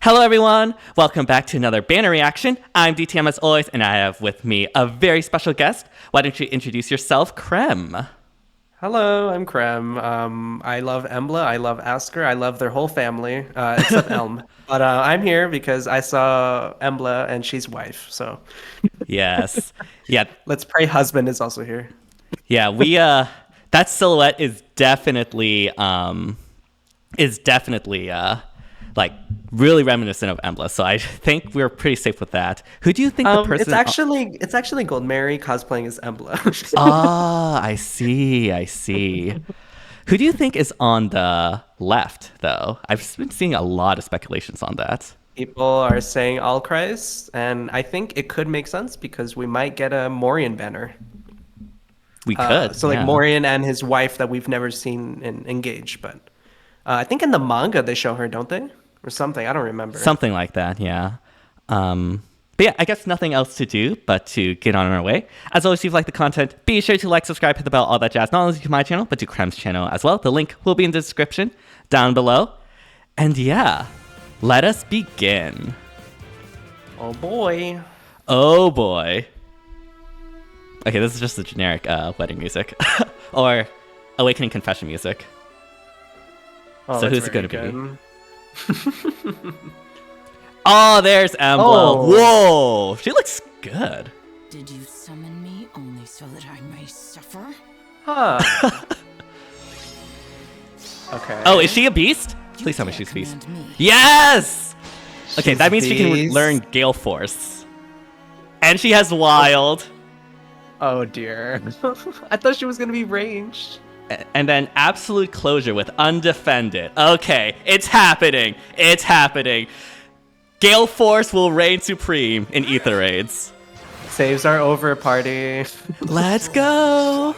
Hello everyone, welcome back to another banner reaction. I'm DTM as always, and I have with me a very special guest. Why don't you introduce yourself, Crem? Hello, I'm Crem. I love Embla, I love Asker, I love their whole family, except Elm. But I'm here because I saw Embla and she's wife, so Yes. Yeah, let's pray husband is also here. yeah, that silhouette is definitely like really reminiscent of Embla, so I think we're pretty safe with that. Who do you think the person It's actually Gold Mary cosplaying as Embla. Ah, I see. Who do you think is on the left, though? I've been seeing a lot of speculations on that. People are saying All Christ, and I think it could make sense because we might get a Morian banner. We could, So like yeah. Morian and his wife that we've never seen engage, but I think in the manga they show her, don't they? Or something. I don't remember. Something like that, yeah. But yeah, I guess nothing else to do but to get on our way. As always, if you like the content, be sure to like, subscribe, hit the bell, all that jazz. Not only to my channel, but to Crem's channel as well. The link will be in the description down below. And yeah, let us begin. Oh boy. Oh boy. Okay, this is just the generic wedding music. Or Awakening Confession music. Oh, So that's who's it going to very be? good. Oh, there's Embla. Oh. Whoa, she looks good. Did you summon me only so that I may suffer? Huh. Okay. Oh, is she a beast? You Please tell me dare she's a beast. command me. Yes! Okay, She's that means she can beast. learn Galeforce. And she has Wild. Oh dear. I thought she was gonna be ranged. And then Absolute Closure with Undefended. Okay, it's happening. It's happening. Galeforce will reign supreme in Ether Raids. Saves are over, party. Let's go!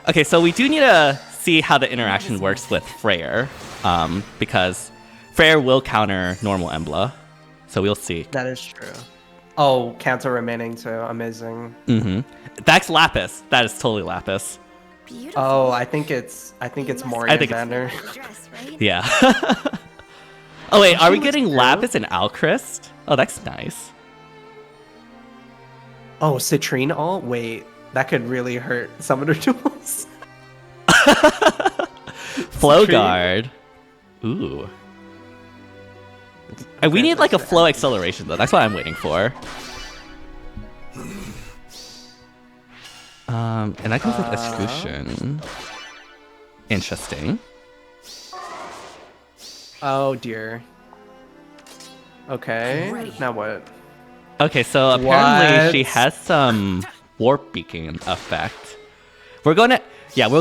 Okay, so we do need to see how the interaction works with Freyr. Because Freyr will counter normal Embla. So we'll see. That is true. Oh, Kanto remaining too. Amazing. That's Lapis. That is totally Lapis. Beautiful. Oh, I think it's Morian I think it's- banner. Dress, right? Yeah. Oh wait, are we She looks getting cute. Lapis and Alchrist? Oh, that's nice. Oh, Citrine all? Wait, that could really hurt Summoner Duels. Flow Guard. Ooh. And we need like a flow acceleration though. That's what I'm waiting for. And that comes with Escutcheon. Interesting. Oh dear. Okay, now what? Okay, so apparently What? she has some warp beacon effect. We'll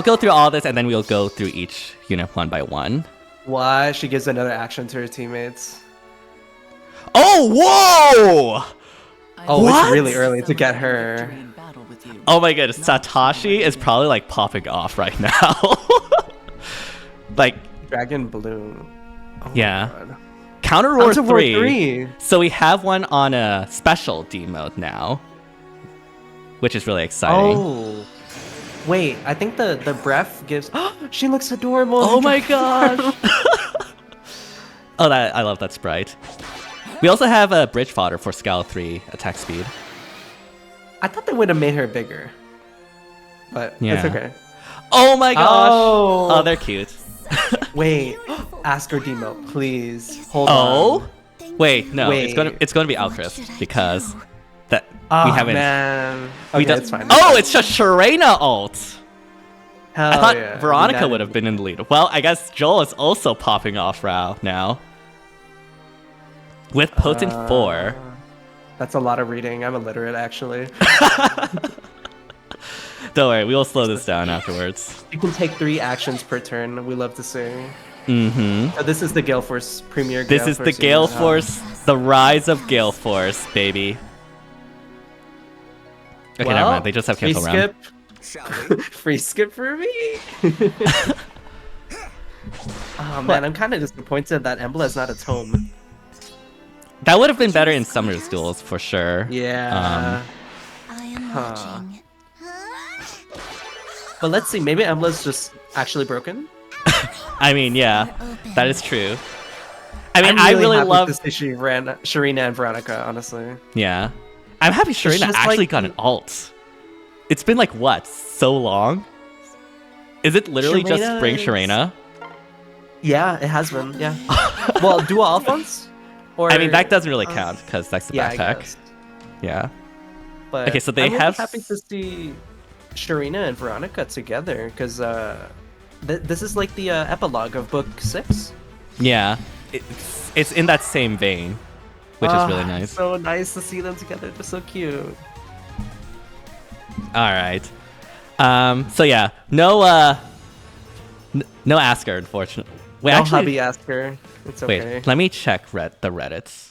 go through all this and then we'll go through each unit one by one. What? She gives another action to her teammates. Oh, whoa! Oh, What? it's really early to get her. Oh my goodness, Satoshi is probably like popping off right now. Like, Dragon Bloom. Oh my yeah. God. Counter Roar Counter Roar 3. 3. So we have one on a special D mode now, which is really exciting. Oh. Wait, I think the breath gives. She looks adorable. Oh my gosh! Oh, I love that sprite. We also have a bridge fodder for Scal 3 attack speed. I thought they would have made her bigger, but Yeah. it's okay. Oh my gosh! Oh. Oh, they're cute. Wait, ask her demo, please. Hold Oh, on. wait, no, Wait. it's gonna be Alchrist because that Oh we haven't. man. We Okay, don't- it's fine. Oh, it's just Sharena ult. Hell I thought yeah. Veronica would have been in the lead. Well, I guess Joel is also popping off now. With Potent 4. That's a lot of reading. I'm illiterate, actually. Don't worry, we will slow this down afterwards. You can take 3 actions per turn. We love to see. Mm-hmm. So this is the Galeforce Premier. This is the Galeforce, the rise of Galeforce, baby. Okay, never mind. They just have free cancel round. skip. Free skip for me. Oh man, I'm kind of disappointed that Embla is not a tome. That would have been better in Summer's duels for sure. Yeah. I am Huh. watching. But let's see. Maybe Embla's just actually broken. I mean, yeah, that is true. I mean, I'm I really really happy love. to see Sharena and Veronica, honestly. Yeah, I'm happy Sharena just actually like got an alt. It's been like what, so long? Is it literally just Spring Sharena? Yeah, it has been. Yeah. Well, dual Alphonse? Or I mean, that doesn't really count because that's the yeah, I backpack. guess. Yeah. But Okay, so they I'm really have. happy to see Sharena and Veronica together because this is like the epilogue of book 6. Yeah, it's in that same vein, which is really nice. So nice to see them together. They're so cute. All right. So yeah, no no Asker, unfortunately. Wait, No actually, hubby Asker. It's okay. wait. Let me check the Reddits.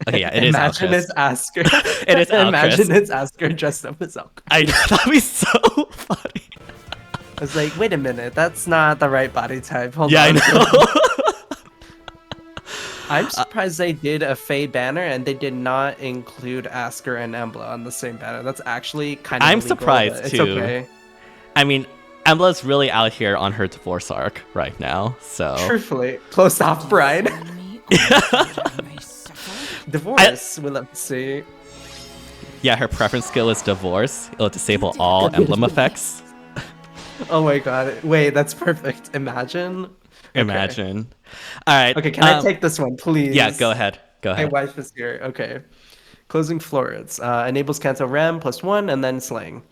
Okay, yeah, it is Imagine Alchris. it's Asker. It is Imagine Alchris. it's Asker dressed up as Alchris. I know, that'd be so funny. I was like, wait a minute, that's not the right body type. Hold Yeah, I on. know. I'm surprised they did a Fae banner and they did not include Asker and Embla on the same banner. That's actually kind of I'm illegal, surprised but it's too. okay. I mean, Embla's really out here on her divorce arc right now, so. Truthfully, closed off bride. Summon me only so that I may suffer. Divorce, we'll have to see. Yeah, her preference skill is divorce. It'll disable all emblem effects. Oh my god. Wait, that's perfect. Imagine. Okay. Imagine. All right. Okay, can I take this one, please? Yeah, go ahead. Go My ahead. wife is here. Okay. Closing Florets. Enables cancel Ram +1 and then Slaying.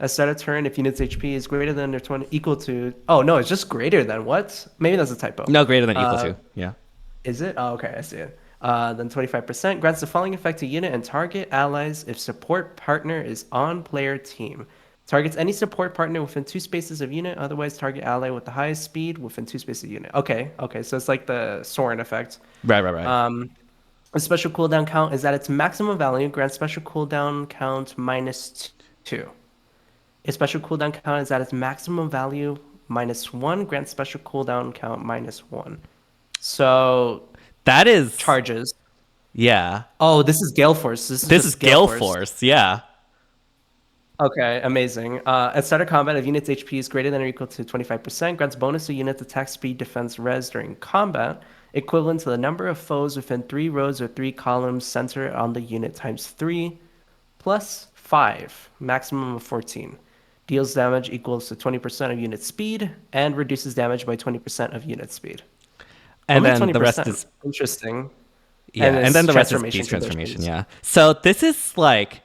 At start of turn, if unit's HP is greater than or 20 equal to. Oh no, it's just greater than what? Maybe that's a typo. No, greater than equal to. Yeah. Is it? Oh, okay, I see it. Then 25% grants the following effect to unit and target allies if support partner is on player team. Targets any support partner within 2 spaces of unit, otherwise target ally with the highest speed within 2 spaces of unit. Okay, so it's like the Soren effect. Right. A special cooldown count is at its maximum value, grants special cooldown count -2. A special cooldown count is at its maximum value -1, grants special cooldown count -1. So That is. charges. Yeah. Oh, this is Galeforce. This is Galeforce. Yeah. Okay, amazing. At start of combat, if unit's HP is greater than or equal to 25%, grants bonus to unit's attack speed, defense, res during combat, equivalent to the number of foes within 3 rows or 3 columns centered on the unit times 3, plus 5, maximum of 14. Deals damage equals to 20% of unit speed, and reduces damage by 20% of unit speed. And Only then the rest 20%. is. Interesting. Yeah. And it's then the rest is transformation beast transformation. conditions. Yeah. So this is like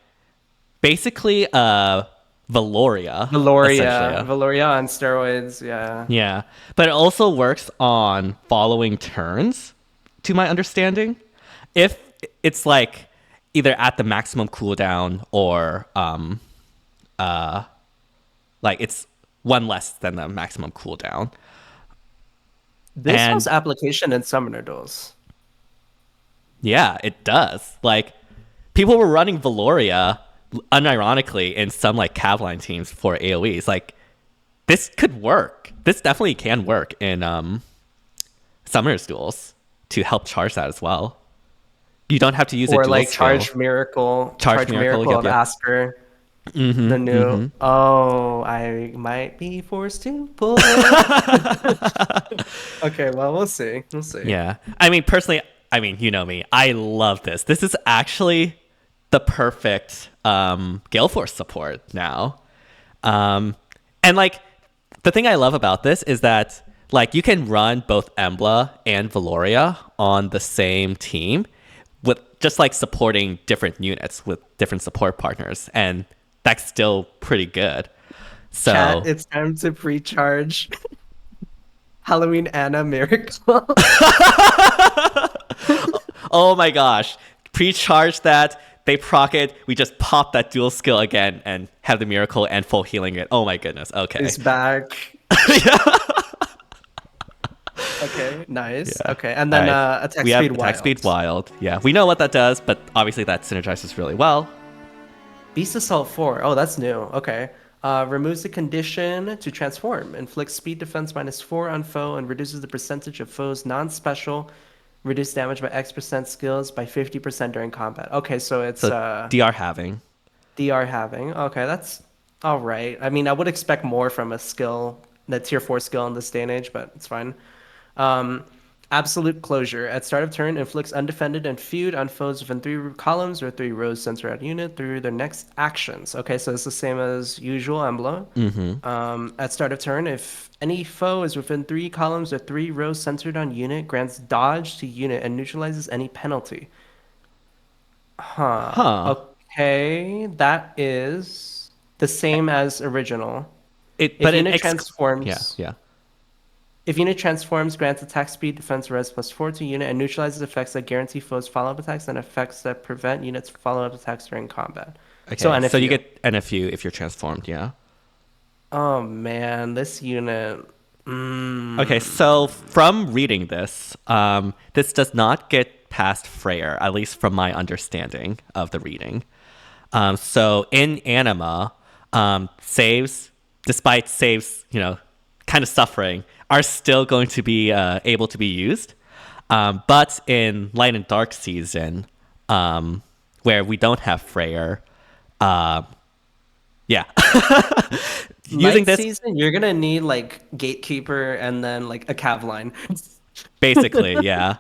basically Valoria. essentially. Valoria on steroids, yeah. Yeah. But it also works on following turns, to my understanding. If it's like either at the maximum cooldown or like it's one less than the maximum cooldown. This And- has application in Summoner Duels. Yeah, it does. Like people were running Valoria unironically in some like Cavline teams for AoEs. Like this could work. This definitely can work in Summoner's Duels to help charge that as well. You don't have to use a Or dual like skill. Charge Miracle. Charge Miracle, yep, of yep. Asker. The new. Oh, I might be forced to pull. Okay, well, we'll see. We'll see. Yeah. I mean, personally, you know me. I love this. This is actually the perfect Galeforce support now. And like the thing I love about this is that like you can run both Embla and Valoria on the same team with just like supporting different units with different support partners, and that's still pretty good. So Chat, it's time to pre-charge Halloween Anna Miracle. oh my gosh, pre-charge that. They proc it. We just pop that dual skill again and have the miracle and full healing it. Oh my goodness. Okay. It's back. Okay, nice. Yeah. Okay, and then All right. attack we speed have wild. attack speed wild. Yeah, we know what that does, but obviously that synergizes really well. Beast Assault 4. Oh, that's new. Okay. Removes the condition to transform. Inflicts speed defense -4 on foe and reduces the percentage of foes non-special. Reduce damage by X% skills by 50% during combat. Okay, so it's So DR having. DR having. Okay, that's all right. I mean, I would expect more from a skill, the tier 4 skill in this day and age, but it's fine. Absolute closure. At start of turn, inflicts undefended and feud on foes within 3 columns or 3 rows center out unit through their next actions. Okay, so it's the same as usual Embla. At start of turn, if any foe is within 3 columns or 3 rows centered on unit, grants dodge to unit and neutralizes any penalty. Huh. Huh. Okay, that is the same as original. It, If but unit it transforms, yeah. if unit transforms, grants attack speed, defense, res +4 to unit, and neutralizes effects that guarantee foes follow-up attacks and effects that prevent units follow-up attacks during combat. Okay, So so you NFU. get NFU if you're transformed, yeah. Oh man, this unit. Okay, so from reading this, this does not get past Freyr, at least from my understanding of the reading. So in Anima, saves, despite saves, kind of suffering, are still going to be able to be used. But in Light and Dark Season, where we don't have Freyr, yeah. Using Light this, season, you're gonna need like Gatekeeper and then like a Cav line. basically, yeah.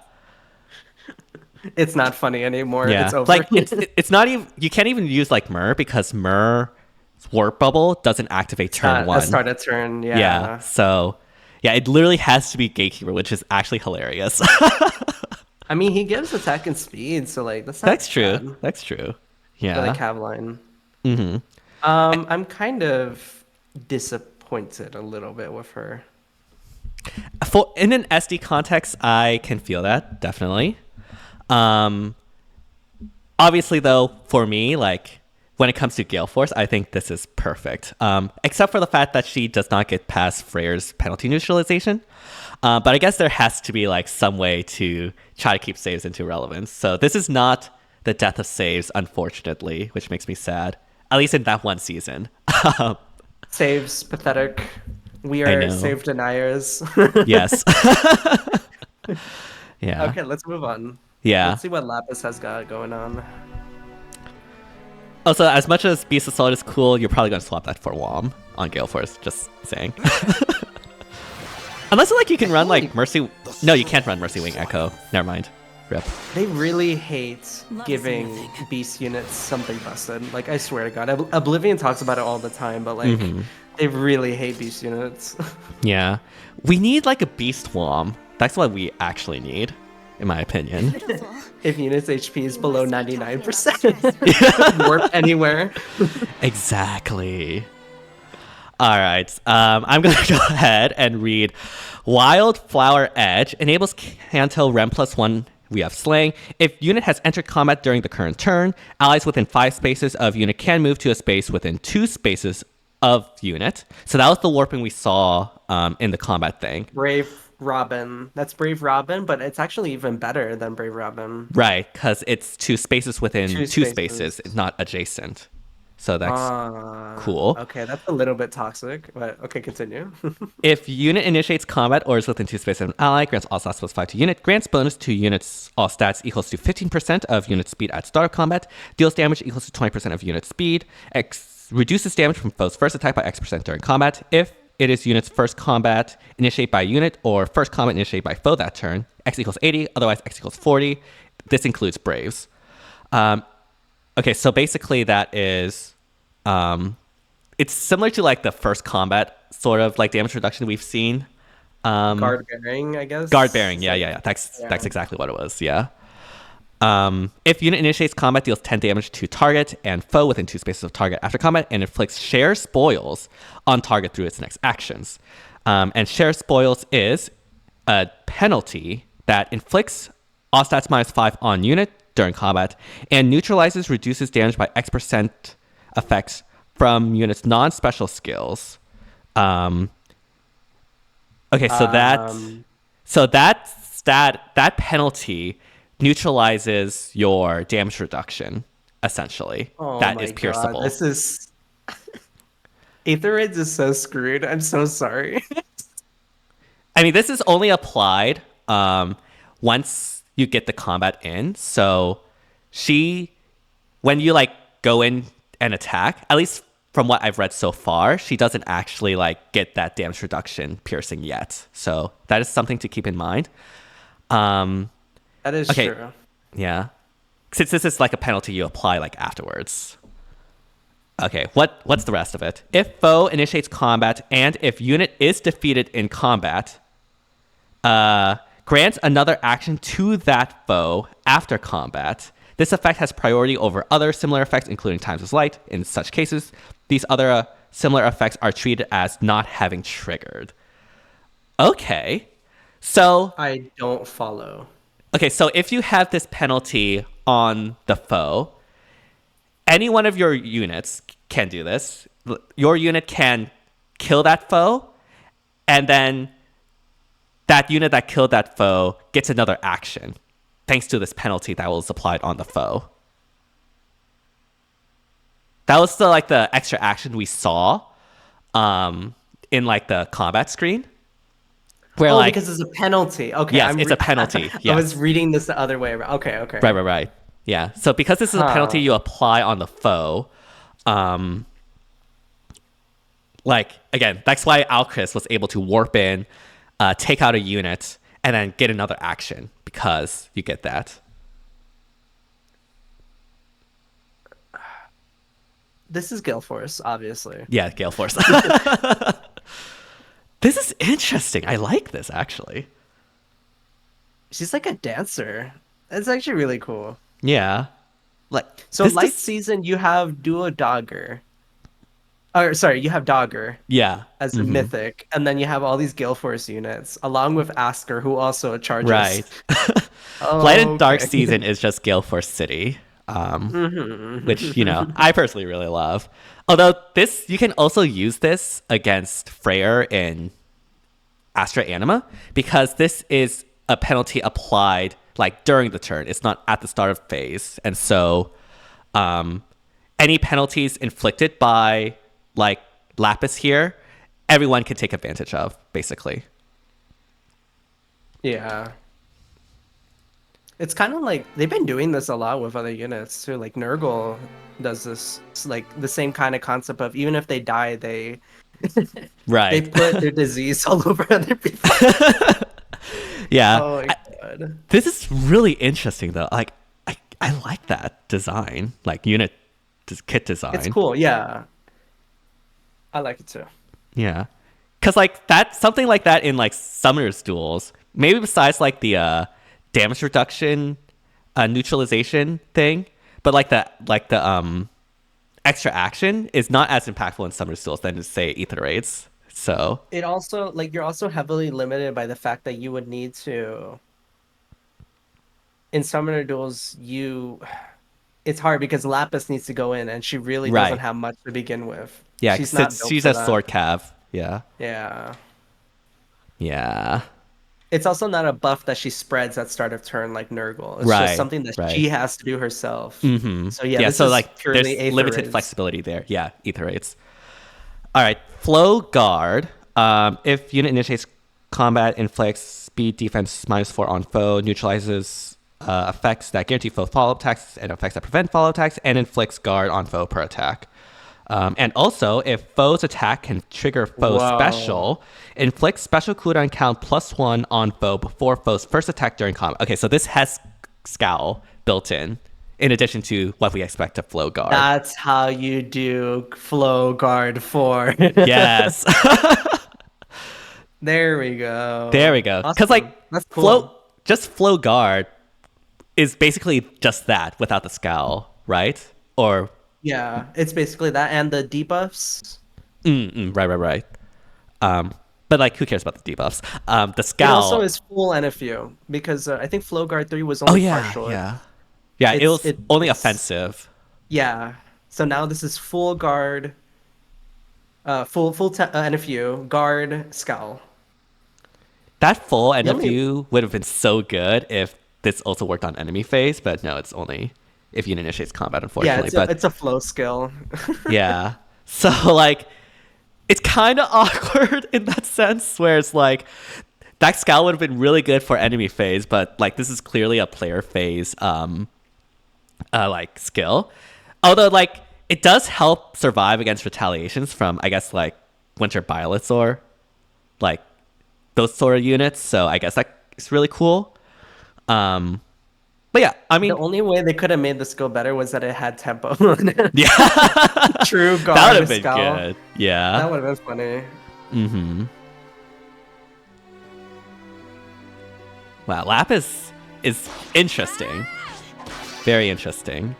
It's not funny anymore. Yeah, It's over. like it's not even, you can't even use like Myr because Myr's warp bubble doesn't activate turn one. A start a turn. Yeah. Yeah, so yeah, it literally has to be Gatekeeper, which is actually hilarious. I mean, he gives attack and speed, so like that's not That's true. bad That's true. for the Yeah. Cav line. I'm kind of disappointed a little bit with her. For in an SD context, I can feel that definitely. Obviously, though, for me, like when it comes to Galeforce, I think this is perfect. Except for the fact that she does not get past Freyr's penalty neutralization. But I guess there has to be like some way to try to keep saves into relevance. So this is not the death of saves, unfortunately, which makes me sad. At least in that one season. Saves pathetic. We I are know. save deniers. Yes. Yeah. Okay, let's move on. Yeah. Let's see what Lapis has got going on. Also, as much as Beast of Solid is cool, you're probably going to swap that for Wom on Galeforce. Just saying. Unless like you can run like Mercy. No, you can't run Mercy Wing Echo. Never mind. Rip. They really hate Love giving seeing it. beast units something busted. Like, I swear to God. Oblivion talks about it all the time, but like, they really hate beast units. Yeah. We need like a Beast Wom. That's what we actually need, in my opinion. Beautiful. If units HP is below 99%. Warp anywhere. Exactly. All right. I'm going to go ahead and read Wildflower Edge. Enables Canto Rem +1. We have Slaying. If unit has entered combat during the current turn, allies within 5 spaces of unit can move to a space within 2 spaces of unit. So that was the warping we saw in the combat thing. Brave Robin. That's Brave Robin, but it's actually even better than Brave Robin. Right, because it's 2 spaces within 2 Two spaces. spaces. It's not adjacent. So that's cool. Okay, that's a little bit toxic, but okay, continue. If unit initiates combat or is within 2 spaces of an ally, grants all stats +5 to unit, grants bonus to units all stats equals to 15% of unit speed at start of combat, deals damage equals to 20% of unit speed, reduces damage from foe's first attack by X% during combat. If it is unit's first combat initiated by unit or first combat initiated by foe that turn, X equals 80, otherwise X equals 40. This includes Braves. Okay, so basically that is, it's similar to like the first combat sort of like damage reduction we've seen. Guard bearing, I guess. Guard bearing, yeah. That's exactly what it was, yeah. If unit initiates combat, deals 10 damage to target and foe within 2 spaces of target after combat, and inflicts share spoils on target through its next actions. And share spoils is a penalty that inflicts all stats -5 on unit during combat and neutralizes, reduces damage by X% effects from units' non-special skills. Okay, so that penalty neutralizes your damage reduction, essentially. Oh that my is pierceable. God, this is Aetherids is so screwed. I'm so sorry. I mean, this is only applied once you get the combat in. So when you like go in and attack, at least from what I've read so far, she doesn't actually like get that damage reduction piercing yet. So that is something to keep in mind. That is Okay. true. Yeah. Since this is like a penalty you apply like afterwards. Okay, what's the rest of it? If foe initiates combat and if unit is defeated in combat, grant another action to that foe after combat. This effect has priority over other similar effects, including Times of Light. In such cases, these other similar effects are treated as not having triggered. Okay. So I don't follow. Okay, so if you have this penalty on the foe, any one of your units can do this. Your unit can kill that foe, and then that unit that killed that foe gets another action, thanks to this penalty that was applied on the foe. That was still like the extra action we saw in like the combat screen. Where like, because it's a penalty. Okay. Yes, it's a penalty. I Yes. was reading this the other way around. Okay. Right. Yeah. So because this is a penalty you apply on the foe, like again, that's why Alchris was able to warp in, take out a unit, and then get another action because you get that. This is Galeforce, obviously. Yeah, Galeforce. This is interesting. I like this actually. She's like a dancer. It's actually really cool. Yeah. Like So this Light just- Season, you have Duo Dogger. Or sorry, you have Dogger Yeah. as a mythic, and then you have all these Galeforce units, along with Asker, who also charges. Right. Oh, Light and Dark okay. Season is just Galeforce City, which, you know, I personally really love. Although this, you can also use this against Freyr in Astra Anima, because this is a penalty applied like during the turn. It's not at the start of phase. And so any penalties inflicted by like Lapis here, everyone can take advantage of, basically. Yeah. It's kind of like they've been doing this a lot with other units too. Like Nurgle does this. It's like the same kind of concept of even if they die, they Right. put their disease all over other people. Yeah. Oh my god. This is really interesting though. Like I like that design, like unit kit design. It's cool. Yeah. I like it too. Yeah. Cause like that, something like that in like Summoner's Duels, maybe besides like the damage reduction, neutralization thing, but like the extra action is not as impactful in Summoner's Duels than say Ether Raids. So It also like you're also heavily limited by the fact that you would need to in Summoner Duels it's hard because Lapis needs to go in and she really Right. doesn't have much to begin with. yeah, she's since built she's for a that. sword cav. Yeah. Yeah. Yeah. It's also not a buff that she spreads at start of turn like Nurgle. It's Right, just something that right. she has to do herself. Mm-hmm. So yeah, this so is like purely there's Aether limited Raids. flexibility there. Yeah, Ether Raids. All right, Flow Guard. If unit initiates combat, inflicts speed defense -4 on foe, neutralizes effects that guarantee foe follow-up attacks and effects that prevent follow-up attacks, and inflicts guard on foe per attack. And also, if foe's attack can trigger foe Wow. special, inflict special cooldown count +1 on foe before foe's first attack during combat. Okay, so this has Scowl built in addition to what we expect of Flow Guard. That's how you do Flow Guard 4. Yes. There we go. There we go. Because Awesome. like That's cool. Flow Guard is basically just that without the Scowl, right? Or Yeah, it's basically that and the debuffs. right. But like, who cares about the debuffs? The It Scowl. also is full NFU because I think Flow Guard 3 was only partial. yeah. It It's- was it- only it's- offensive. Yeah. So now this is full guard, full NFU, guard, scowl. That full only- NFU would have been so good if this also worked on enemy phase, but no, it's only if you initiates combat, Yeah, unfortunately. it's a flow skill. Yeah. So like it's kind of awkward in that sense where it's like that Scowl would have been really good for enemy phase, but like this is clearly a player phase like skill. Although like it does help survive against retaliations from I guess like Winter Violets or like those sort of units, so I guess that is really cool. Um, but yeah, I mean, The only way they could have made the skill better was that it had tempo. yeah, True that guard would have been skull. good. That Yeah. would have been funny. Mm-hmm. Wow, Lapis is interesting. Very interesting.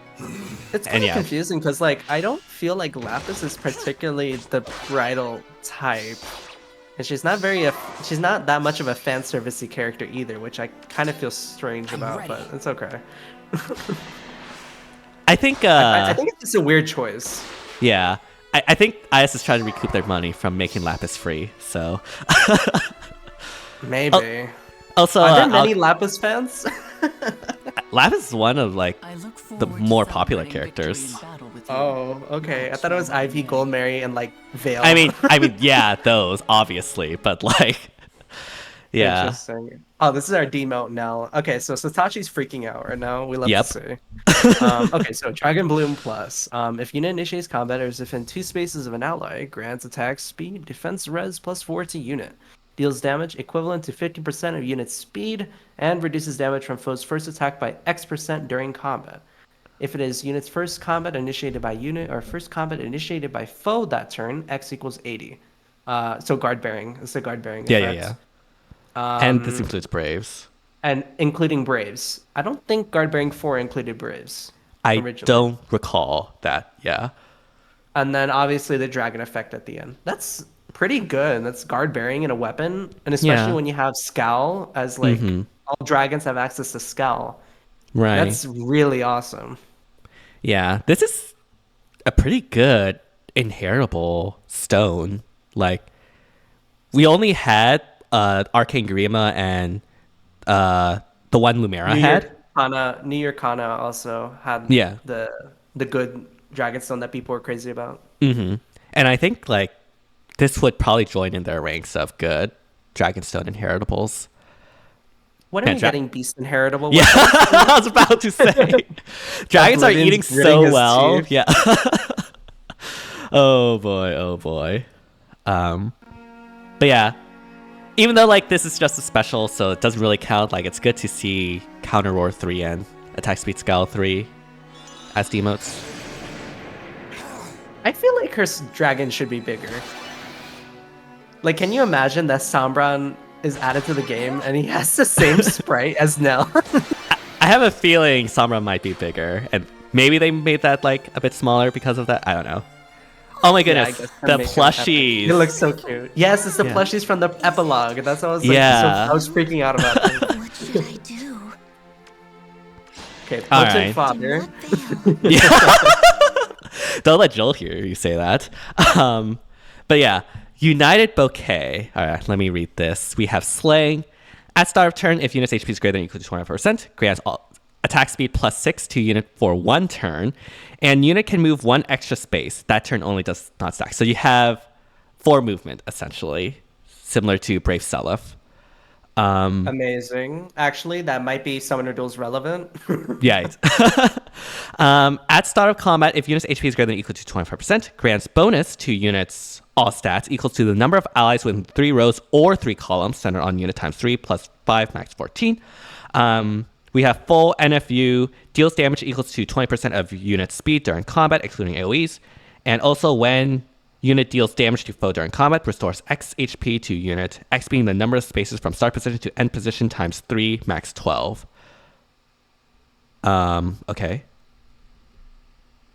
It's And kind of yeah. confusing because like I don't feel like Lapis is particularly the bridal type, and she's not that much of a fan servicey character either, which I kind of feel strange about, but it's okay. I think, I think it's just a weird choice. yeah. I think IS is trying to recoup their money from making Lapis free, so. Maybe. Also, Are there many Lapis fans? Lapis is one of, like, I look the forward more to popular celebrating victory characters. in battle with you. Oh, okay. I thought it was Ivy, Gold Mary, and like Veil. I mean, yeah, those, obviously, but, like, yeah. Interesting. Oh, this is our demote now. Okay, so Satoshi's freaking out right now. We love Yep. to see. Okay, so Dragon Bloom Plus. If unit initiates combat or is within 2 spaces of an ally, grants attack speed, defense res +4 to unit. Deals damage equivalent to 50% of unit speed and reduces damage from foe's first attack by X% during combat. If it is unit's first combat initiated by unit or first combat initiated by foe that turn, X equals 80. So guard bearing. It's a guard bearing Yeah, effect. and this includes Braves. And including Braves. I don't think guard bearing 4 included Braves. I originally. don't recall that, yeah. And then obviously the dragon effect at the end. That's pretty good. That's guard bearing and a weapon. And especially Yeah. when you have Scowl as like all dragons have access to Scowl. Right. That's really awesome. Yeah, this is a pretty good inheritable stone. Like, we only had Arcane Grima and the one Lumera had. New Year Kana also had Yeah. the good dragonstone that people were crazy about. And I think, like, this would probably join in their ranks of good Dragonstone inheritables. When are Man, we getting Beast Inheritable? Yeah, I was about to say. Dragons are Oblivion's eating gritting so his well. teeth. Yeah. Oh boy, oh boy. But yeah, even though like this is just a special, so it doesn't really count. Like, it's good to see Counter Roar 3 and Attack Speed Scowl 3 as demotes. I feel like her dragon should be bigger. Like, can you imagine that Sombran is added to the game and he has the same sprite as Nell? I have a feeling Samra might be bigger, and maybe they made that like a bit smaller because of that. I don't know. Oh my Yeah, I goodness, guess the they're making it happen. plushies. It looks so cute. Yes, it's the Yeah. plushies from the epilogue. That's what I was like. Yeah. I was freaking out about it. What should I do? Okay, All potent right. father. What they Yeah. Don't let Joel hear you say that. But yeah, United Bouquet. All right, let me read this. We have Slaying. At start of turn, if unit's HP is greater than or equal to 25%, grants all attack speed +6 to unit for 1 turn, and unit can move 1 extra space. That turn only does not stack. So you have 4 movement, essentially, similar to Brave Seliph. Amazing. Actually, that might be Summoner Duels relevant. Yeah. At start of combat, if unit's HP is greater than or equal to 25%, grants bonus to units all stats equals to the number of allies within 3 rows or 3 columns centered on unit times 3 plus 5 max 14. We have full NFU, deals damage equals to 20% of unit speed during combat, excluding AoEs. And also when unit deals damage to foe during combat, restores X HP to unit, X being the number of spaces from start position to end position times 3 max 12. Okay.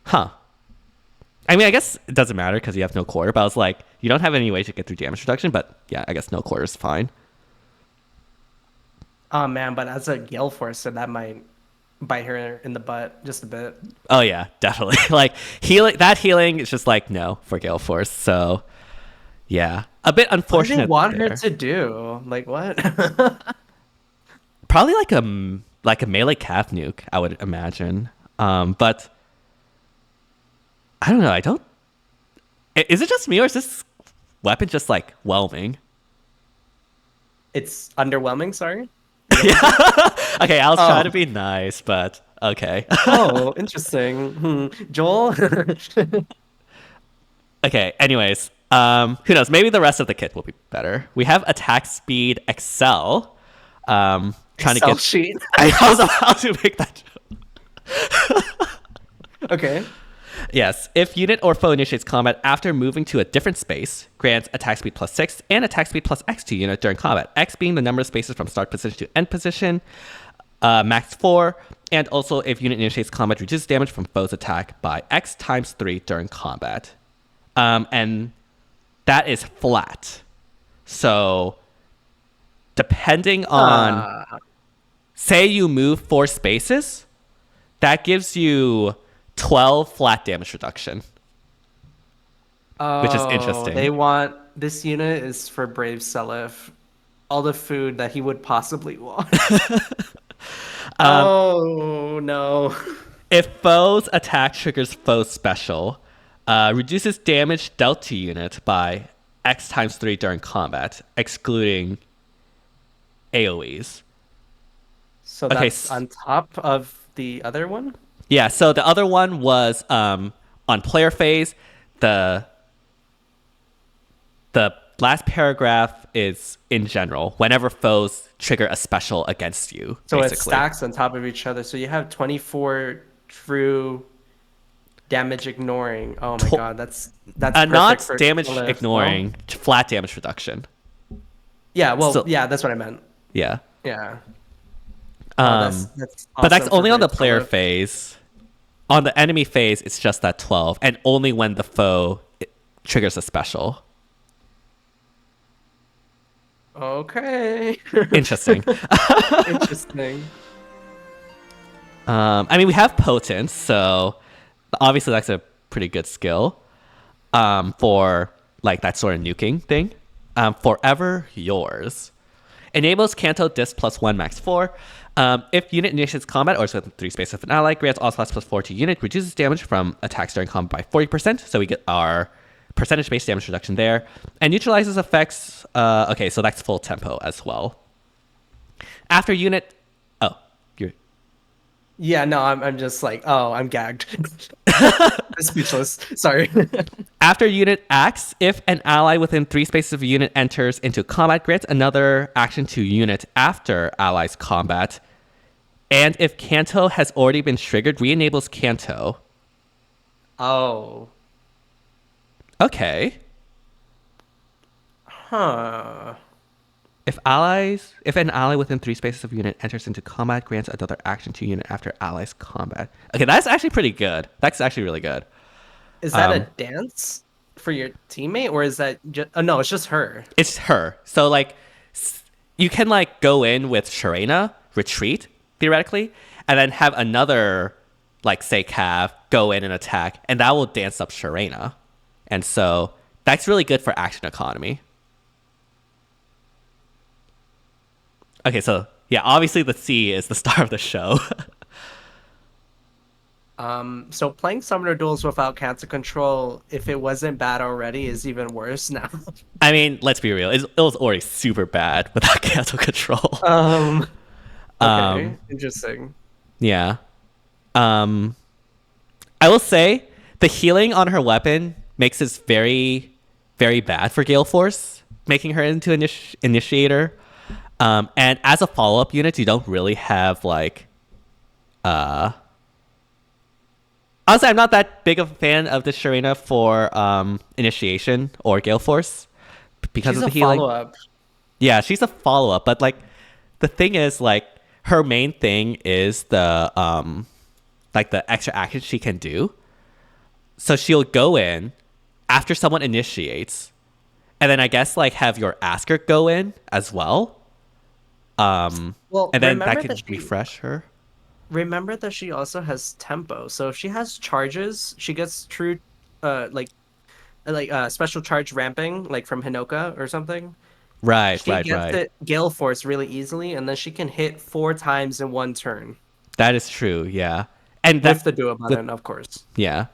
Huh. I mean, I guess it doesn't matter because you have no core, but I was like, you don't have any way to get through damage reduction, but yeah, I guess no core is fine. Oh man, but as a Galeforce, so that might bite her in the butt just a bit. Oh yeah, definitely. Like, healing is just like, no, for Galeforce, so yeah. A bit What do unfortunate they want there. her to do? Like what? Probably like a melee calf nuke, I would imagine. But I don't know. Is it just me or is this weapon just like whelming? It's underwhelming. Sorry. Okay, I was trying to Oh. be nice, but okay. Oh, interesting. Joel. Okay, anyways, who knows? Maybe the rest of the kit will be better. We have attack speed Excel. trying to Excel get. sheet. I was about to make that joke. Okay. Yes, if unit or foe initiates combat after moving to a different space, grants attack speed +6 and attack speed +X to unit during combat. X being the number of spaces from start position to end position, max 4, and also if unit initiates combat, reduces damage from foe's attack by X times 3 during combat. And that is flat. So, depending on, say you move 4 spaces, that gives you 12 flat damage reduction, which is interesting. They want this unit is for Brave Selef. All the food that he would possibly want. Oh no. If foe's attack triggers foe's special, reduces damage dealt to unit by X times 3 during combat, excluding AoEs. So that's on top of the other one? Yeah, so the other one was on player phase. The last paragraph is in general, whenever foes trigger a special against you. So basically. it stacks on top of each other. So you have 24 true damage ignoring. Oh my god, that's not for damage Galore. ignoring, flat damage reduction. Yeah, well, So- yeah, that's what I meant. Yeah. Yeah. But that's awesome only for on the Brave player Selef. phase. On the enemy phase, it's just that 12, and only when the foe triggers a special. Okay. Interesting. Interesting. I mean, we have Potent, so obviously that's a pretty good skill for like that sort of nuking thing. Forever Yours. Enables Kanto Disc +1 max 4. If unit initiates combat or is within 3 spaces of an ally, grants all slots +4 to unit, reduces damage from attacks during combat by 40%. So we get our percentage-based damage reduction there. And neutralizes effects. Okay, so that's full tempo as well. After unit... Oh, you're... Yeah, no, I'm just like, oh, I'm gagged. I'm speechless. Sorry. After unit acts, if an ally within 3 spaces of a unit enters into combat, grants another action to unit after ally's combat. And if Kanto has already been triggered, re-enables Kanto. Oh. Okay. Huh. If an ally within 3 spaces of a unit enters into combat, grants another action to unit after ally's combat. Okay, that's actually pretty good. That's actually really good. Is that a dance for your teammate, or is that just... Oh, no, it's just her. It's her. So, like, you can, like, go in with Sharena, retreat, theoretically, and then have another, like, say, Cav, go in and attack, and that will dance up Sharena. And so, that's really good for action economy. Okay, so, yeah, obviously the C is the star of the show. So playing summoner duels without cancer control, if it wasn't bad already, is even worse now. I mean, let's be real. It was already super bad without cancel control. Okay, interesting. Yeah. I will say the healing on her weapon makes this very, very bad for Galeforce, making her into initiator. And as a follow-up unit, you don't really have like honestly, I'm not that big of a fan of the Sharena for initiation or Galeforce because She's of a the healing. follow-up. Yeah, she's a follow-up, but like the thing is, like, her main thing is the like the extra action she can do. So she'll go in after someone initiates, and then I guess like have your Asker go in as well. Well, and then that remember can that she- refresh her. Remember that she also has tempo. So if she has charges, she gets true, special charge ramping, like from Hinoka or something. Right, She right, gets right. it Galeforce really easily, and then she can hit 4 times in one turn. That is true. Yeah, and With that's the duo button, of course. yeah.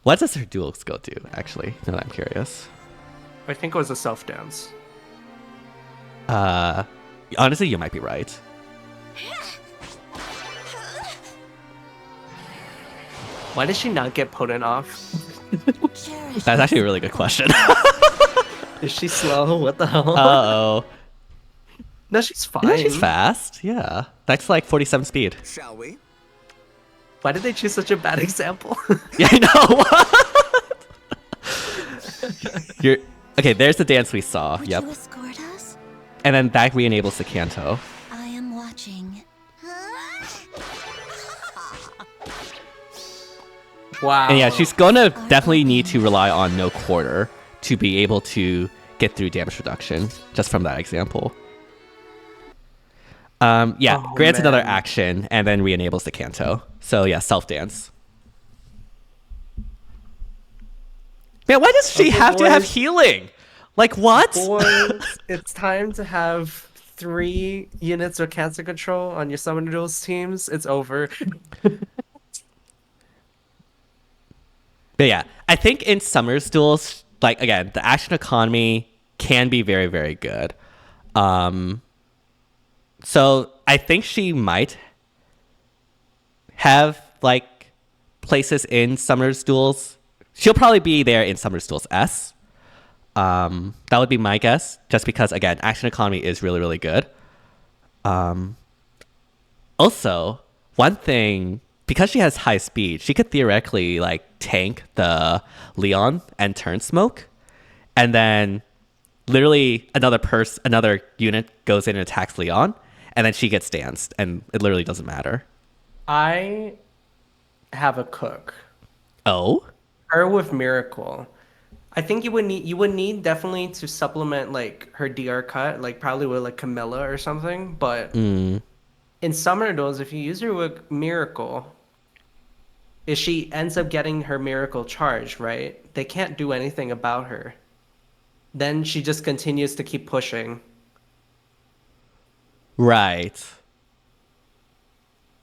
What does her dual skill do? Actually, now that I'm curious. I think it was a self dance. Honestly, you might be right. Why did she not get potent off? Cherish That's actually a really good question. Is she slow? What the hell? Uh-oh. No, she's fine. Yeah, she's fast. Yeah. That's like 47 speed. Shall we? Why did they choose such a bad example? Yeah, I know. You're okay. There's the dance we saw. Would Yep. you escort us? And then that re-enables the canto. I am watching. Wow. And yeah, she's gonna definitely need to rely on no quarter to be able to get through damage reduction, just from that example. Yeah, Oh, grants another man. action and then re-enables the canto. So yeah, self-dance. Man, why does she Okay, have to have boys. healing? Like, what? Boys, it's time to have 3 units of cancer control on your Summoner Duels teams. It's over. But yeah, I think in Summer's duels, like, again, the action economy can be very, very good. So I think she might have, like, places in Summer's duels. She'll probably be there in Summer's duels S. That would be my guess, just because, again, action economy is really, really good. Also, one thing, because she has high speed, she could theoretically like tank the Leon and turn smoke, and then literally another unit goes in and attacks Leon, and then she gets danced, and it literally doesn't matter. I have a cook. Oh, Her with Miracle. I think you would need definitely to supplement like her DR cut, like probably with like Camilla or something. But in Summoner Duels, if you use her with Miracle, if she ends up getting her Miracle charge, right? They can't do anything about her. Then she just continues to keep pushing. right.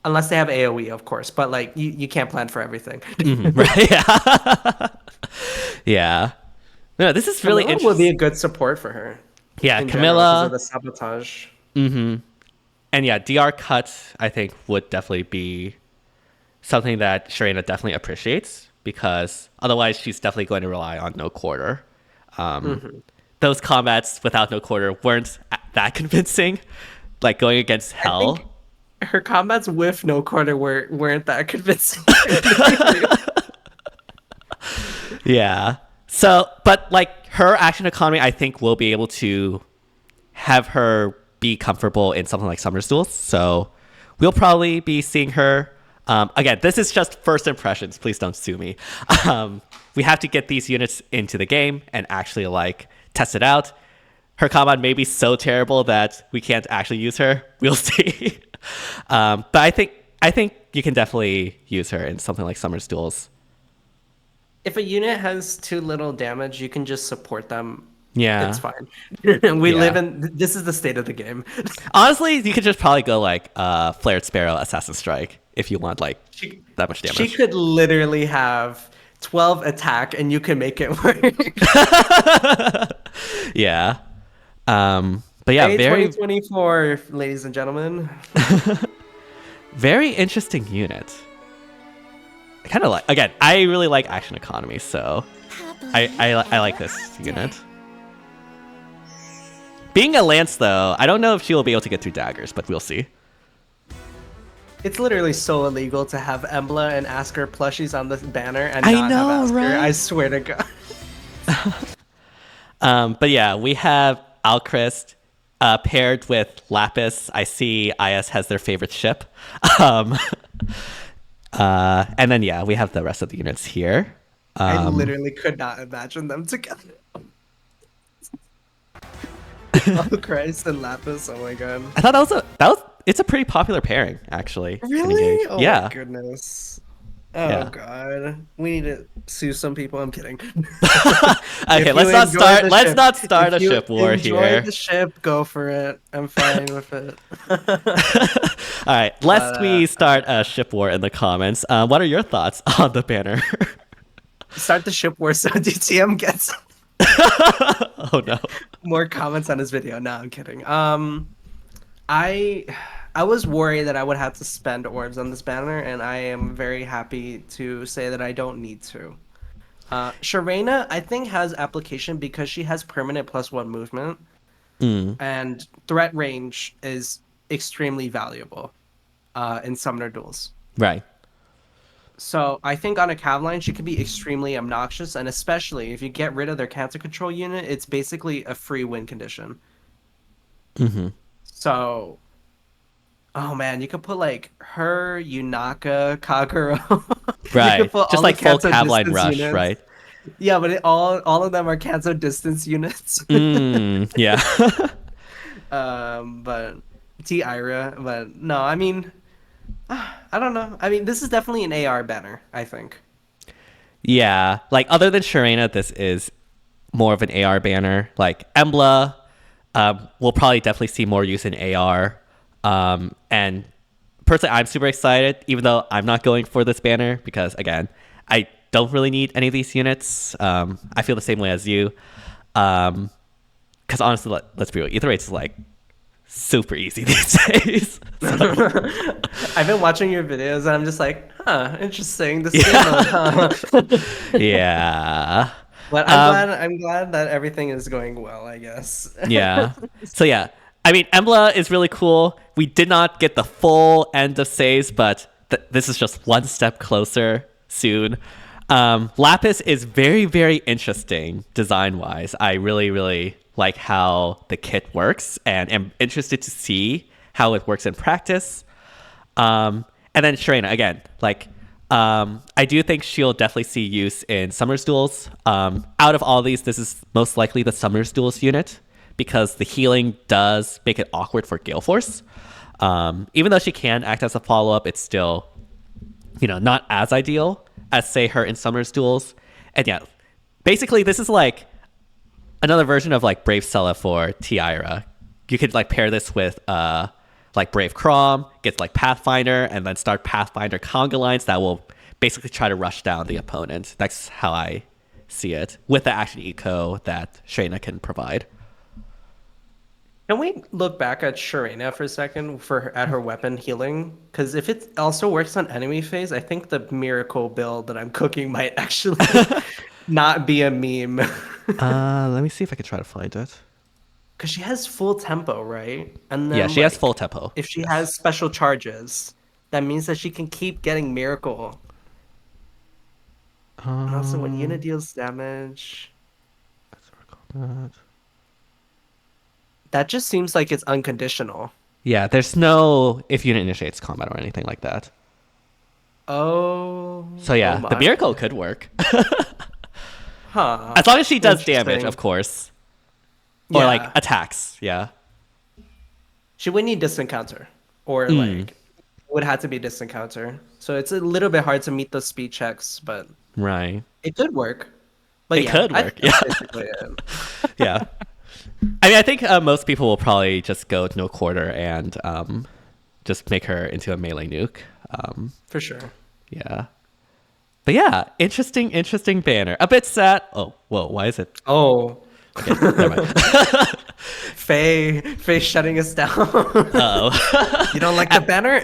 Unless they have AoE, of course. But like you can't plan for everything. Right. Yeah. Yeah. No, this is really Camilla would be interesting. a good support for her. Yeah, in general, 'cause Camilla. of the sabotage. And yeah, DR cut, I think, would definitely be something that Sharena definitely appreciates, because otherwise she's definitely going to rely on no quarter. Those combats without no quarter weren't that convincing, like going against Hell. think her combats with no quarter weren't that convincing. Yeah. So, but like her action economy, I think will be able to have her be comfortable in something like Summer's Duels. So we'll probably be seeing her. Again, this is just first impressions. Please don't sue me. We have to get these units into the game and actually like test it out. Her combat may be so terrible that we can't actually use her. We'll see. But I think you can definitely use her in something like Summer's Duels. If a unit has too little damage, you can just support them. Yeah. It's fine. We Yeah. live in this is the state of the game. Honestly, you could just probably go like Flared Sparrow, Assassin Strike if you want like that much damage. She could literally have 12 attack and you can make it work. Yeah. But yeah, May very 2024, ladies and gentlemen. very interesting unit. I kind of like, again, I really like action economy, so I like this unit. Being a Lance, though, I don't know if she will be able to get through daggers, but we'll see. It's literally so illegal to have Embla and Asker plushies on this banner and I not know, have Asker. right? I swear to God. But yeah, we have Alchrist paired with Lapis. I see IS has their favorite ship. And then, yeah, we have the rest of the units here. I literally could not imagine them together. Oh Christ and Lapis, oh my god. I thought it's a pretty popular pairing, actually. in Really? Engage. Oh Yeah. my goodness. Oh Yeah. god. We need to sue some people. I'm kidding. Okay, If let's you not enjoy start. the Let's ship- not start a if you ship war enjoy here. the ship, go for it. I'm fine with it. All right, lest we start a ship war in the comments. What are your thoughts on the banner? Start the ship war so DTM gets Oh no. more comments on his video. No, I'm kidding. I was worried that I would have to spend orbs on this banner, and I am very happy to say that I don't need to. Sharena, I think, has application because she has permanent +1 movement. and threat range is extremely valuable in summoner duels. Right. So I think on a cav line, she can be extremely obnoxious, and especially if you get rid of their cancer control unit, it's basically a free win condition. So, oh man, you could put like her, Yunaka, Kagero. Right. You could put Just all like the full Kanto cav line distance rush, units. right? Yeah, but all of them are cancel distance units. Yeah. But T Ira, but no, I mean, I don't know. I mean, this is definitely an AR banner, I think. Yeah. Like, other than Sharena, this is more of an AR banner. Like, Embla, we'll probably definitely see more use in AR. And personally, I'm super excited, even though I'm not going for this banner because, again, I don't really need any of these units. I feel the same way as you. Because honestly, let's be real, Ether Rate's like super easy these days. I've been watching your videos and I'm just like, huh, interesting. This game mode, huh? Yeah. But I'm glad that everything is going well, I guess. Yeah. So yeah, I mean, Embla is really cool. We did not get the full end of saves, but this is just one step closer soon. Lapis is very, very interesting design-wise. I really, really like how the kit works and am interested to see how it works in practice. And then Sharena, again, like, I do think she'll definitely see use in Summer's Duels. Out of all these, this is most likely the Summer's Duels unit because the healing does make it awkward for Galeforce. Even though she can act as a follow-up, it's still, not as ideal as, say, her in Summer's Duels. And yeah, basically this is like another version of like Brave Sella for Tiara. You could like pair this with like Brave Crem, get like Pathfinder, and then start Pathfinder conga lines that will basically try to rush down the opponent. That's how I see it, with the action eco that Sharena can provide. Can we look back at Sharena for a second at her weapon healing? Because if it also works on enemy phase, I think the miracle build that I'm cooking might actually not be a meme. Let me see if I can try to find it. Because she has full tempo, right? And then, Yeah, she has full tempo. If she has special charges, that means that she can keep getting miracle. And also, when unit deals damage, that just seems like it's unconditional. Yeah, there's no if unit initiates combat or anything like that. Oh. So yeah, oh the miracle could work. Huh. As long as she does damage, of course. Or Yeah. like attacks, yeah. She would need distant counter. Or like would have to be distant counter. So it's a little bit hard to meet those speed checks, but Right. it could work. But It could I work, think that's yeah. basically it. Yeah. I mean, I think most people will probably just go no quarter and just make her into a melee nuke. For sure. Yeah. But yeah, interesting banner. A bit sad. Oh, whoa, why is it? Oh. Okay, never mind. Faye shutting us down. Uh-oh. You don't like the banner?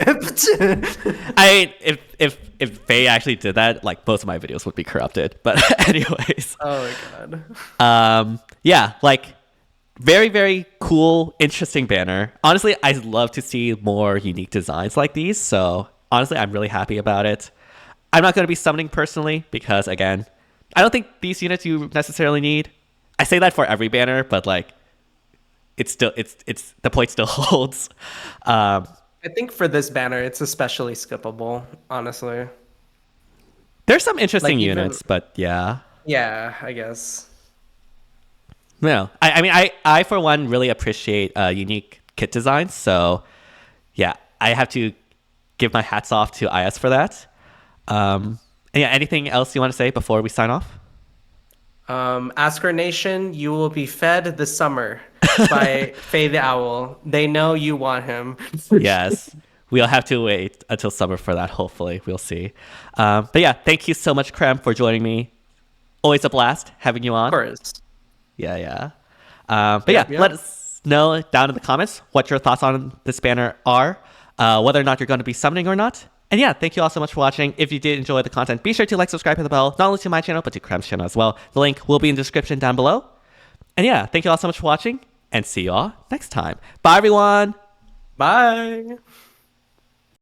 I if Faye actually did that, like most of my videos would be corrupted. But anyways. Oh my god. Yeah, like very, very cool, interesting banner. Honestly, I'd love to see more unique designs like these. So honestly, I'm really happy about it. I'm not going to be summoning personally because, again, I don't think these units you necessarily need. I say that for every banner, but like it's the point still holds. I think for this banner, it's especially skippable, honestly. There's some interesting Like, even- units, but yeah. Yeah, I guess. No, I mean, I for one really appreciate unique kit designs. So yeah, I have to give my hats off to IS for that. And yeah, anything else you want to say before we sign off? Asker Nation, you will be fed this summer by Faye the Owl. They know you want him. Yes. We'll have to wait until summer for that, hopefully. We'll see. But yeah, thank you so much, Crem, for joining me. Always a blast having you on. Of course. Yeah. But yeah, Yeah. let us know down in the comments what your thoughts on this banner are, whether or not you're going to be summoning or not. And yeah, thank you all so much for watching. If you did enjoy the content, be sure to like, subscribe, hit the bell, not only to my channel, but to Crem's channel as well. The link will be in the description down below. And yeah, thank you all so much for watching, and see you all next time. Bye, everyone. Bye.